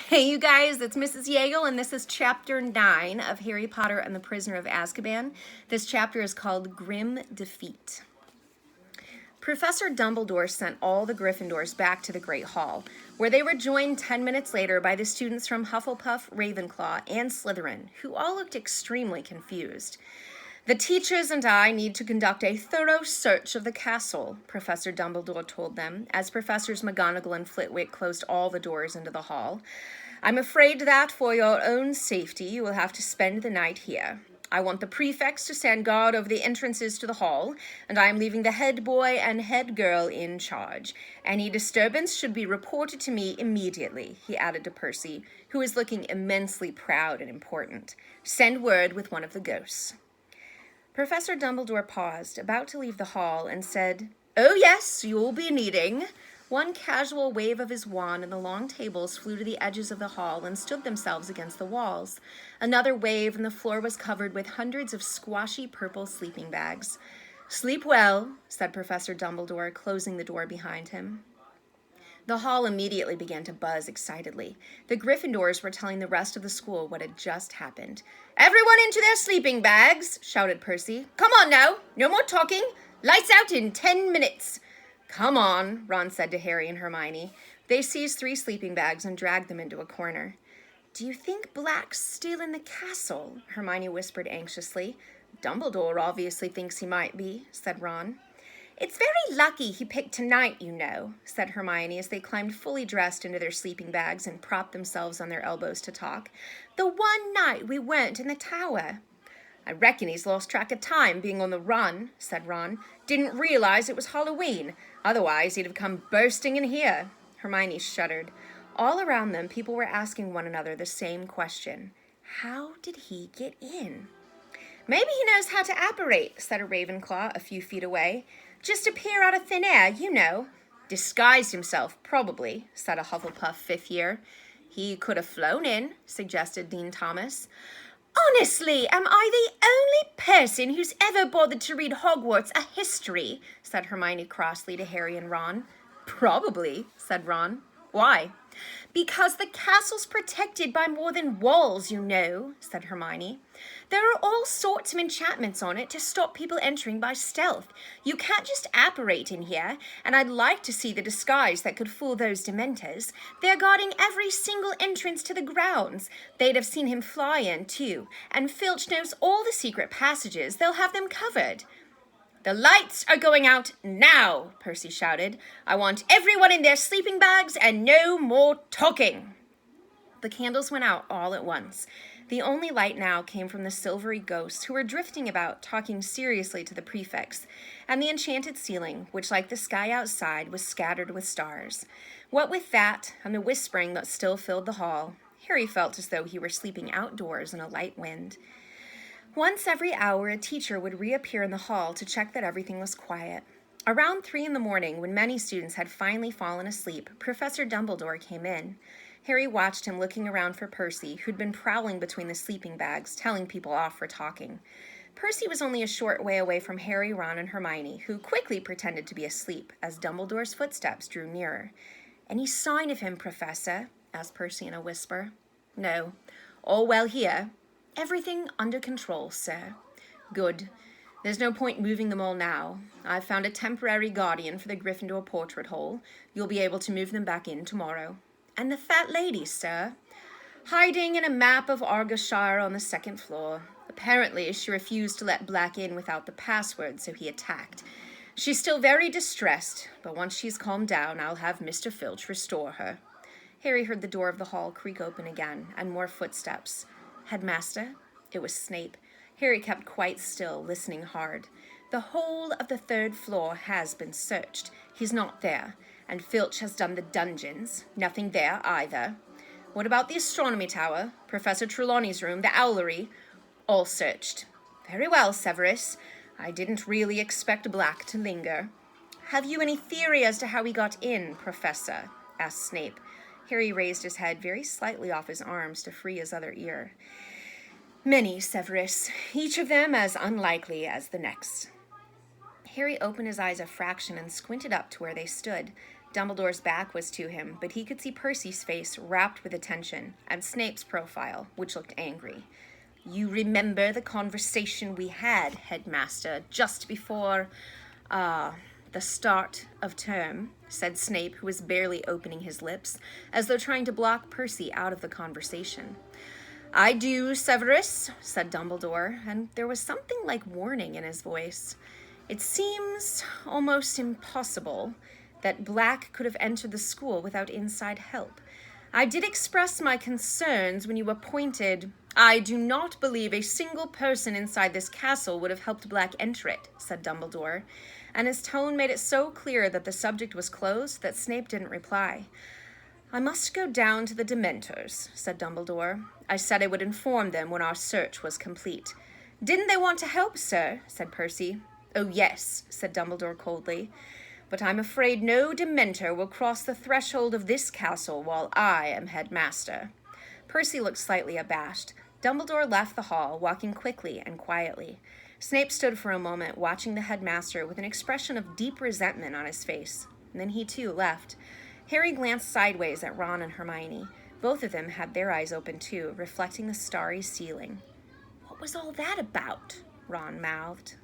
Hey you guys, it's Mrs. Yeagle and this is chapter 9 of Harry Potter and the Prisoner of Azkaban. This chapter is called Grim Defeat. Professor Dumbledore sent all the Gryffindors back to the Great Hall, where they were joined 10 minutes later by the students from Hufflepuff, Ravenclaw, and Slytherin, who all looked extremely confused. The teachers and I need to conduct a thorough search of the castle, Professor Dumbledore told them, as Professors McGonagall and Flitwick closed all the doors into the hall. I'm afraid that, for your own safety, you will have to spend the night here. I want the prefects to stand guard over the entrances to the hall, and I am leaving the head boy and head girl in charge. Any disturbance should be reported to me immediately, he added to Percy, who was looking immensely proud and important. Send word with one of the ghosts. Professor Dumbledore paused, about to leave the hall, and said, "Oh yes, you'll be needing." One casual wave of his wand and the long tables flew to the edges of the hall and stood themselves against the walls. Another wave and the floor was covered with hundreds of squashy purple sleeping bags. "Sleep well," said Professor Dumbledore, closing the door behind him. The hall immediately began to buzz excitedly. The Gryffindors were telling the rest of the school what had just happened. "Everyone into their sleeping bags," shouted Percy. "Come on now, no more talking. Lights out in 10 minutes. "Come on," Ron said to Harry and Hermione. They seized 3 sleeping bags and dragged them into a corner. "Do you think Black's still in the castle?" Hermione whispered anxiously. "Dumbledore obviously thinks he might be," said Ron. "It's very lucky he picked tonight, you know," said Hermione as they climbed fully dressed into their sleeping bags and propped themselves on their elbows to talk. "The one night we weren't in the tower." "I reckon he's lost track of time being on the run," said Ron. "Didn't realize it was Halloween. Otherwise, he'd have come bursting in here." Hermione shuddered. All around them, people were asking one another the same question. How did he get in? "Maybe he knows how to apparate," said a Ravenclaw a few feet away. "Just appear out of thin air, you know." "Disguised himself, probably," said a Hufflepuff 5th year. "He could have flown in," suggested Dean Thomas. "Honestly, am I the only person who's ever bothered to read Hogwarts a history?" said Hermione crossly to Harry and Ron. "Probably," said Ron. "Why?" "Because the castle's protected by more than walls, you know," said Hermione. "There are all sorts of enchantments on it to stop people entering by stealth. You can't just apparate in here, and I'd like to see the disguise that could fool those Dementors. They're guarding every single entrance to the grounds. They'd have seen him fly in, too, and Filch knows all the secret passages. They'll have them covered." "The lights are going out now," Percy shouted. "I want everyone in their sleeping bags and no more talking." The candles went out all at once. The only light now came from the silvery ghosts who were drifting about, talking seriously to the prefects, and the enchanted ceiling, which, like the sky outside, was scattered with stars. What with that and the whispering that still filled the hall, Harry felt as though he were sleeping outdoors in a light wind. Once every hour, a teacher would reappear in the hall to check that everything was quiet. Around 3 in the morning, when many students had finally fallen asleep, Professor Dumbledore came in. Harry watched him looking around for Percy, who'd been prowling between the sleeping bags, telling people off for talking. Percy was only a short way away from Harry, Ron, and Hermione, who quickly pretended to be asleep as Dumbledore's footsteps drew nearer. "Any sign of him, Professor?" asked Percy in a whisper. "No. All well here?" "Everything under control, sir." "Good. There's no point moving them all now. I've found a temporary guardian for the Gryffindor portrait hole. You'll be able to move them back in tomorrow." "And the fat lady, sir?" "Hiding in a map of Argyllshire on the 2nd floor. Apparently, she refused to let Black in without the password, so he attacked. She's still very distressed, but once she's calmed down, I'll have Mr. Filch restore her." Harry heard the door of the hall creak open again, and more footsteps. "Headmaster?" It was Snape. Harry kept quite still, listening hard. "The whole of the 3rd floor has been searched. He's not there. And Filch has done the dungeons. Nothing there either." "What about the astronomy tower, Professor Trelawney's room, the owlery?" "All searched." "Very well, Severus. I didn't really expect Black to linger." "Have you any theory as to how he got in, Professor?" asked Snape. Harry raised his head very slightly off his arms to free his other ear. "Many, Severus, each of them as unlikely as the next." Harry opened his eyes a fraction and squinted up to where they stood. Dumbledore's back was to him, but he could see Percy's face rapt with attention, and Snape's profile, which looked angry. "You remember the conversation we had, Headmaster, just before, the start of term," said Snape, who was barely opening his lips, as though trying to block Percy out of the conversation. "I do, Severus," said Dumbledore, and there was something like warning in his voice. "It seems almost impossible that Black could have entered the school without inside help. I did express my concerns when you appointed—" "I do not believe a single person inside this castle would have helped Black enter it," said Dumbledore, and his tone made it so clear that the subject was closed that Snape didn't reply. "I must go down to the Dementors," said Dumbledore. "I said I would inform them when our search was complete." "Didn't they want to help, sir?" said Percy. "Oh, yes," said Dumbledore coldly. "But I'm afraid no Dementor will cross the threshold of this castle while I am headmaster." Percy looked slightly abashed. Dumbledore left the hall, walking quickly and quietly. Snape stood for a moment, watching the headmaster with an expression of deep resentment on his face. And then he, too, left. Harry glanced sideways at Ron and Hermione. Both of them had their eyes open, too, reflecting the starry ceiling. "What was all that about?" Ron mouthed.